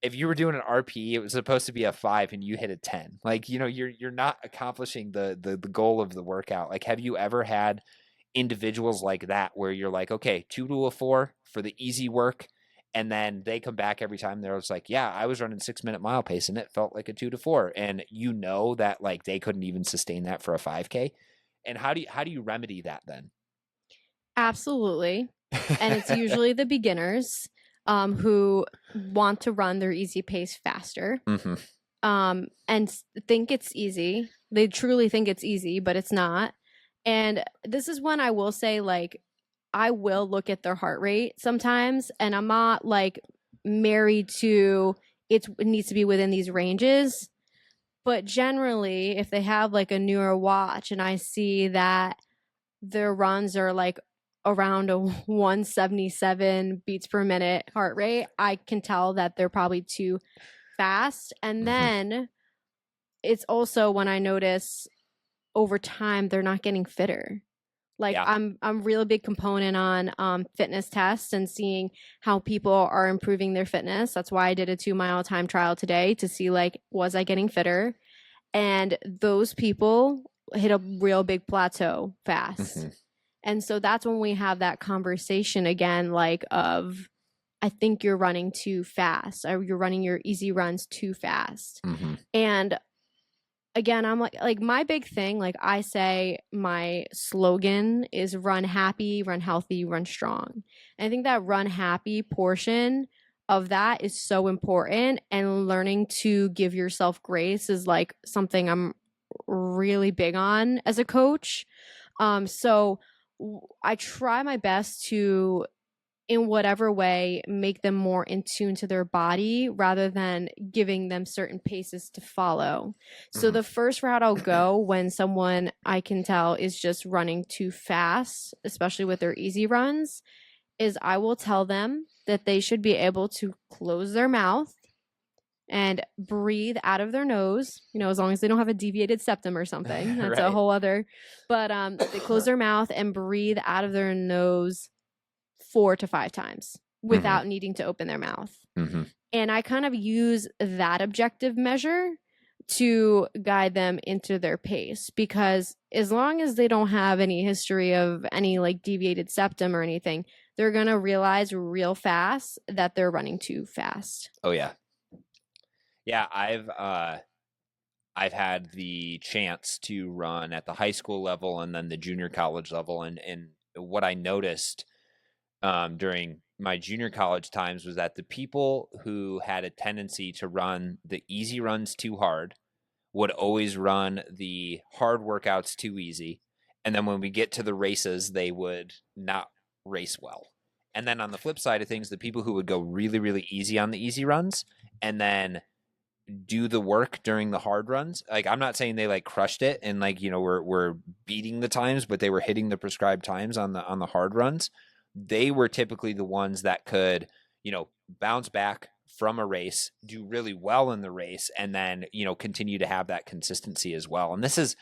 if you were doing an RP, it was supposed to be a 5 and you hit a 10. Like, you're not accomplishing the goal of the workout. Like, have you ever had individuals like that where you're like, okay, 2 to a 4 for the easy work, and then they come back every time they're just like, yeah, I was running 6-minute mile pace and it felt like a 2 to 4, and that like they couldn't even sustain that for a 5K? And how do you remedy that then? Absolutely. And it's usually the beginners who want to run their easy pace faster, and think it's easy. They truly think it's easy, but it's not. And this is when I will say, like, I will look at their heart rate sometimes, and I'm not like married to it needs to be within these ranges. But generally, if they have like a newer watch and I see that their runs are like around a 177 beats per minute heart rate, I can tell that they're probably too fast. And then it's also when I notice over time they're not getting fitter. Like, Yeah. I'm really big component on fitness tests and seeing how people are improving their fitness. That's why I did a 2-mile time trial today to see, like, was I getting fitter? And those people hit a real big plateau fast. And so that's when we have that conversation again, like, of, I think you're running too fast, or you're running your easy runs too fast. And again, I'm like my big thing, like I say, my slogan is run happy, run healthy, run strong. And I think that run happy portion of that is so important, and learning to give yourself grace is like something I'm really big on as a coach. So I try my best to, in whatever way, make them more in tune to their body rather than giving them certain paces to follow. So the first route I'll go when someone I can tell is just running too fast, especially with their easy runs, is I will tell them that they should be able to close their mouth and breathe out of their nose, as long as they don't have a deviated septum or something. That's Right. a whole other, but they close their mouth and breathe out of their nose 4 to 5 times without needing to open their mouth. And I kind of use that objective measure to guide them into their pace, because as long as they don't have any history of any like deviated septum or anything, they're going to realize real fast that they're running too fast. Oh yeah. Yeah, I've had the chance to run at the high school level and then the junior college level, and what I noticed during my junior college times was that the people who had a tendency to run the easy runs too hard would always run the hard workouts too easy, and then when we get to the races, they would not race well. And then on the flip side of things, the people who would go really, really easy on the easy runs and then do the work during the hard runs, like, I'm not saying they like crushed it and like, we're beating the times, but they were hitting the prescribed times on the hard runs. They were typically the ones that could, bounce back from a race, do really well in the race, and then, continue to have that consistency as well. And this is,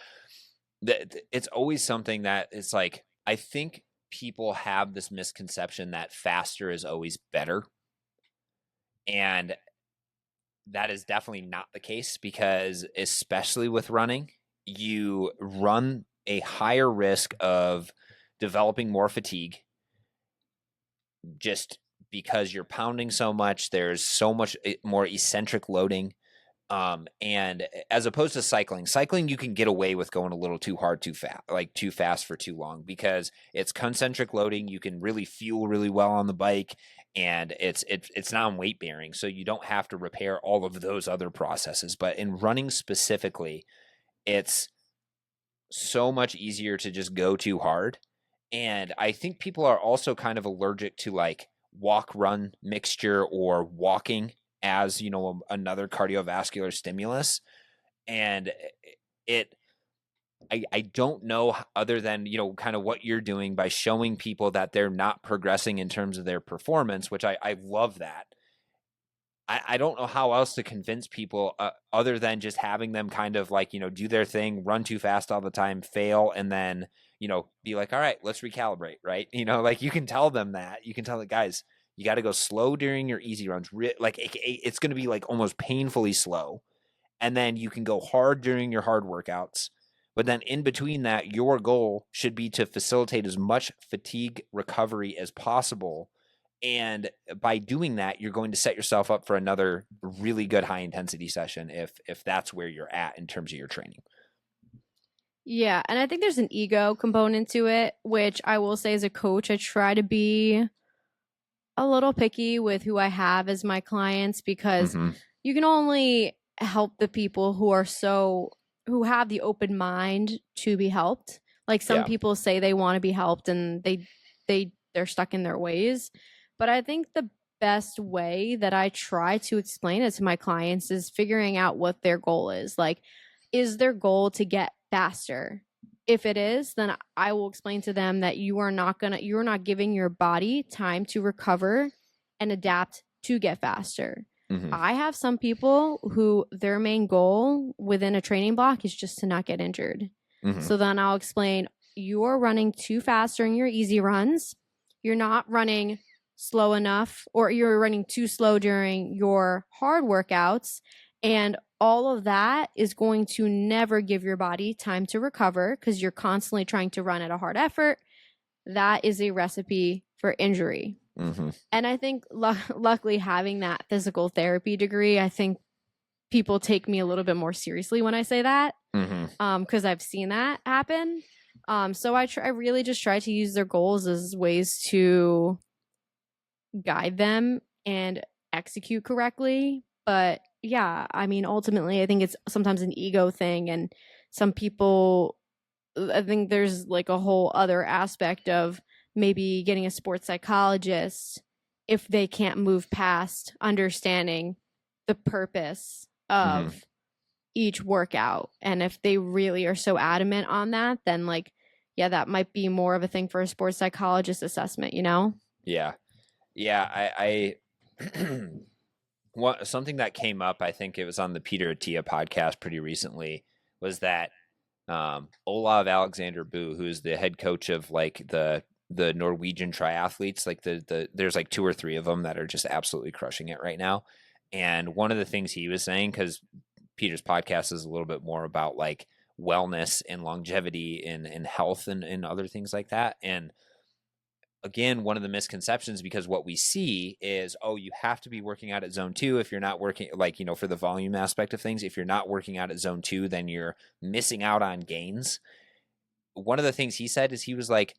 it's always something that it's like, I think people have this misconception that faster is always better. And that is definitely not the case, because especially with running, you run a higher risk of developing more fatigue, just because you're pounding so much. There's so much more eccentric loading. And as opposed to cycling, you can get away with going a little too hard, too fast for too long, because it's concentric loading. You can really fuel really well on the bike, and it's non-weight bearing, so you don't have to repair all of those other processes. But in running specifically, it's so much easier to just go too hard. And I think people are also kind of allergic to like walk-run mixture, or walking as, another cardiovascular stimulus. And I don't know, other than, kind of what you're doing by showing people that they're not progressing in terms of their performance, which I love that. I don't know how else to convince people other than just having them kind of like, do their thing, run too fast all the time, fail, and then, be like, all right, let's recalibrate, right? Like you can tell them that. You can tell the guys, you got to go slow during your easy runs. Like it's going to be like almost painfully slow. And then you can go hard during your hard workouts. But then in between that, your goal should be to facilitate as much fatigue recovery as possible. And by doing that, you're going to set yourself up for another really good high intensity session if that's where you're at in terms of your training. Yeah, and I think there's an ego component to it, which I will say as a coach, I try to be a little picky with who I have as my clients because you can only help the people who have the open mind to be helped. Like some people say they want to be helped and they're stuck in their ways. But I think the best way that I try to explain it to my clients is figuring out what their goal is. Like, is their goal to get faster? If it is, then I will explain to them that you're not giving your body time to recover and adapt to get faster. I have some people who their main goal within a training block is just to not get injured. So then I'll explain, you're running too fast during your easy runs. You're not running slow enough, or you're running too slow during your hard workouts. And all of that is going to never give your body time to recover because you're constantly trying to run at a hard effort. That is a recipe for injury. And I think luckily having that physical therapy degree, I think people take me a little bit more seriously when I say that because I've seen that happen. So I really just try to use their goals as ways to guide them and execute correctly. But yeah, I mean, ultimately, I think it's sometimes an ego thing. And some people, I think there's like a whole other aspect of maybe getting a sports psychologist if they can't move past understanding the purpose of each workout. And if they really are so adamant on that, then like, yeah, that might be more of a thing for a sports psychologist assessment, Yeah. I something that came up, I think it was on the Peter Attia podcast pretty recently, was that Olav Alexander Boo, who's the head coach of like the Norwegian triathletes, like there's like 2 or 3 of them that are just absolutely crushing it right now. And one of the things he was saying, because Peter's podcast is a little bit more about like wellness and longevity and health and other things like that. And again, one of the misconceptions, because what we see is, you have to be working out at zone 2 if you're not working, like, for the volume aspect of things. If you're not working out at zone 2, then you're missing out on gains. One of the things he said is he was like,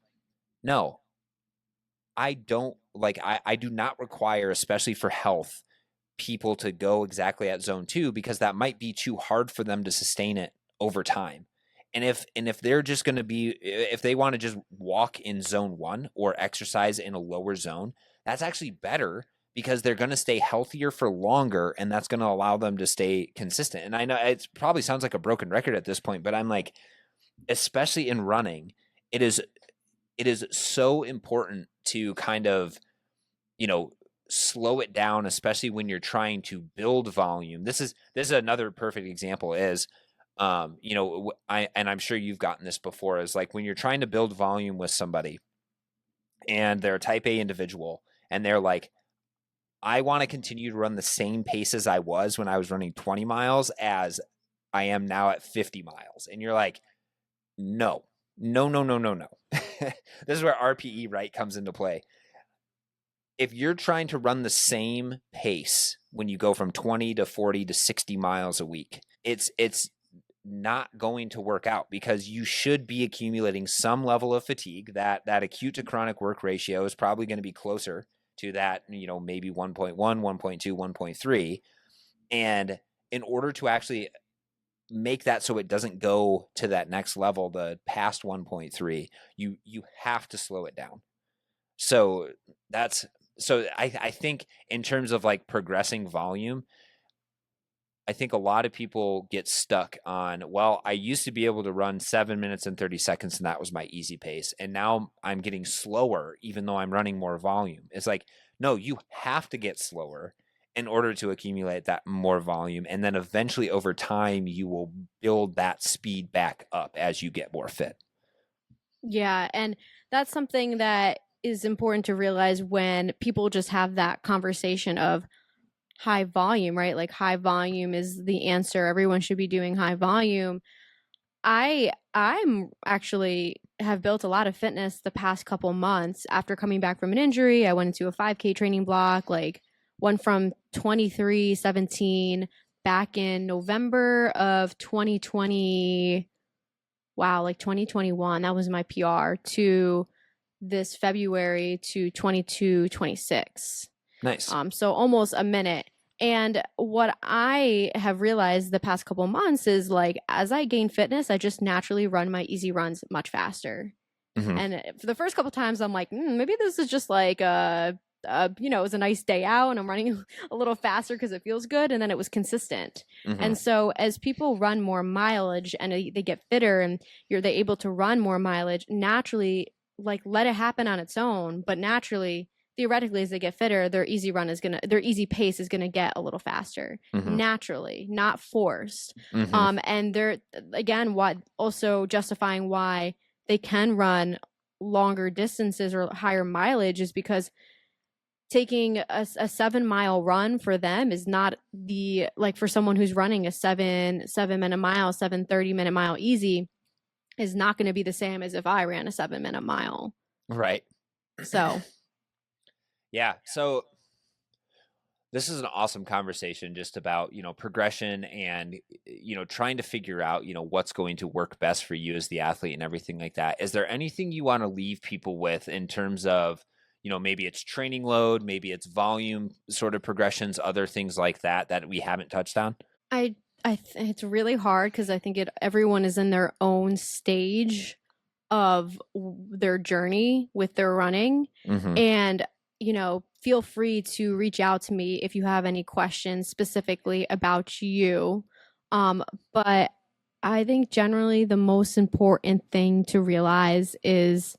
no, I don't like, I do not require, especially for health, people to go exactly at zone 2 because that might be too hard for them to sustain it over time. And if they're just going to be, if they want to just walk in zone 1 or exercise in a lower zone, that's actually better because they're going to stay healthier for longer, and that's going to allow them to stay consistent. And I know it probably sounds like a broken record at this point, but I'm like, especially in running, it is so important to kind of, slow it down, especially when you're trying to build volume. This is another perfect example is, I'm sure you've gotten this before, is like when you're trying to build volume with somebody and they're a type A individual and they're like, I want to continue to run the same pace as I was when I was running 20 miles as I am now at 50 miles. And you're like, no. This is where RPE, right, comes into play. If you're trying to run the same pace when you go from 20 to 40 to 60 miles a week, it's not going to work out because you should be accumulating some level of fatigue. That acute to chronic work ratio is probably going to be closer to that, maybe 1.1, 1.2, 1.3. And in order to actually make that so it doesn't go to that next level, the past 1.3, you have to slow it down. So I think in terms of like progressing volume, I think a lot of people get stuck on, well, I used to be able to run 7 minutes and 30 seconds and that was my easy pace. And now I'm getting slower, even though I'm running more volume. It's like, no, you have to get slower in order to accumulate that more volume. And then eventually over time, you will build that speed back up as you get more fit. Yeah. And that's something that is important to realize when people just have that conversation of high volume, right? Like high volume is the answer. Everyone should be doing high volume. I'm actually have built a lot of fitness the past couple months after coming back from an injury. I went into a 5K training block, like one from 23/17 back in November of 2020. Wow, like 2021. That was my PR to this February to 22/26. Nice. So almost a minute. And what I have realized the past couple months is like, as I gain fitness, I just naturally run my easy runs much faster. Mm-hmm. And for the first couple times, I'm like, maybe this is just like it was a nice day out and I'm running a little faster because it feels good. And then it was consistent. Mm-hmm. And so as people run more mileage and they get fitter and they're able to run more mileage, naturally, like let it happen on its own. But naturally, theoretically, as they get fitter, their easy pace is gonna get a little faster, naturally, not forced. And they're again, what also justifying why they can run longer distances or higher mileage is because taking a 7-mile run for them is not like for someone who's running a 7-minute mile, 7 30-minute mile easy is not going to be the same as if I ran a 7-minute mile. Right. So. Yeah. So this is an awesome conversation just about, progression and, trying to figure out, what's going to work best for you as the athlete and everything like that. Is there anything you want to leave people with in terms of, maybe it's training load, maybe it's volume sort of progressions, other things like that we haven't touched on? It's really hard because I think everyone is in their own stage of their journey with their running. And, feel free to reach out to me if you have any questions specifically about you. But I think generally the most important thing to realize is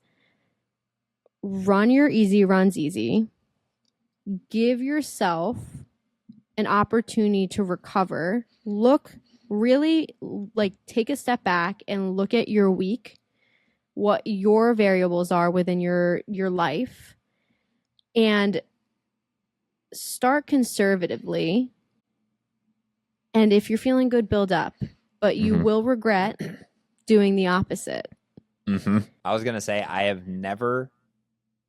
run your easy runs easy. Give yourself an opportunity to recover. Take a step back and look at your week, what your variables are within your life, and start conservatively. And if you're feeling good, build up, but you will regret doing the opposite. I was going to say, I have never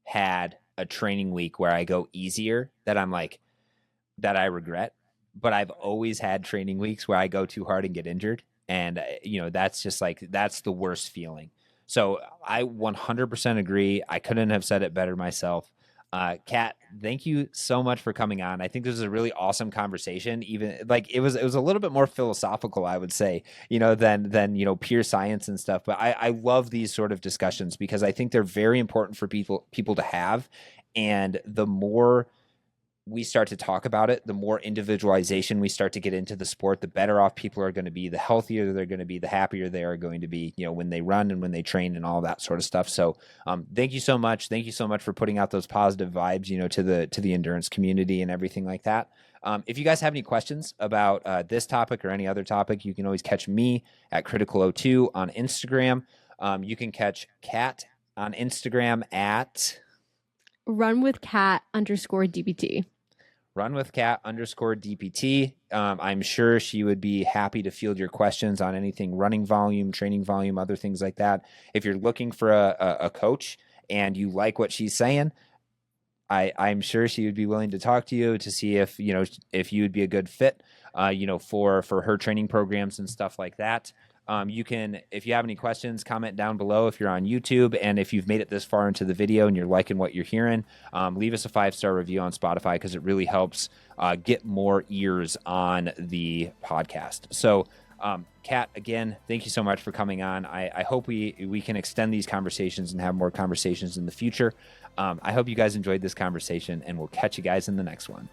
had a training week where I go easier that I regret, but I've always had training weeks where I go too hard and get injured. And, that's just that's the worst feeling. So I 100% agree. I couldn't have said it better myself. Kat, thank you so much for coming on. I think this is a really awesome conversation. Even it was a little bit more philosophical, I would say, than pure science and stuff. But I love these sort of discussions because I think they're very important for people to have. And the more we start to talk about it, the more individualization we start to get into the sport, the better off people are going to be, the healthier they're going to be, the happier they are going to be, when they run and when they train and all that sort of stuff. So thank you so much. Thank you so much for putting out those positive vibes, to the endurance community and everything like that. If you guys have any questions about this topic or any other topic, you can always catch me at Critical02 on Instagram. You can catch Kat on Instagram at runwithcat_DPT. runwithcat_DPT. I'm sure she would be happy to field your questions on anything running volume, training volume, other things like that. If you're looking for a coach and you like what she's saying, I'm sure she would be willing to talk to you to see if you would be a good fit, for her training programs and stuff like that. You can, if you have any questions, comment down below if you're on YouTube. And if you've made it this far into the video and you're liking what you're hearing, leave us a 5-star review on Spotify because it really helps get more ears on the podcast. So, Kat, again, thank you so much for coming on. I hope we can extend these conversations and have more conversations in the future. I hope you guys enjoyed this conversation, and we'll catch you guys in the next one.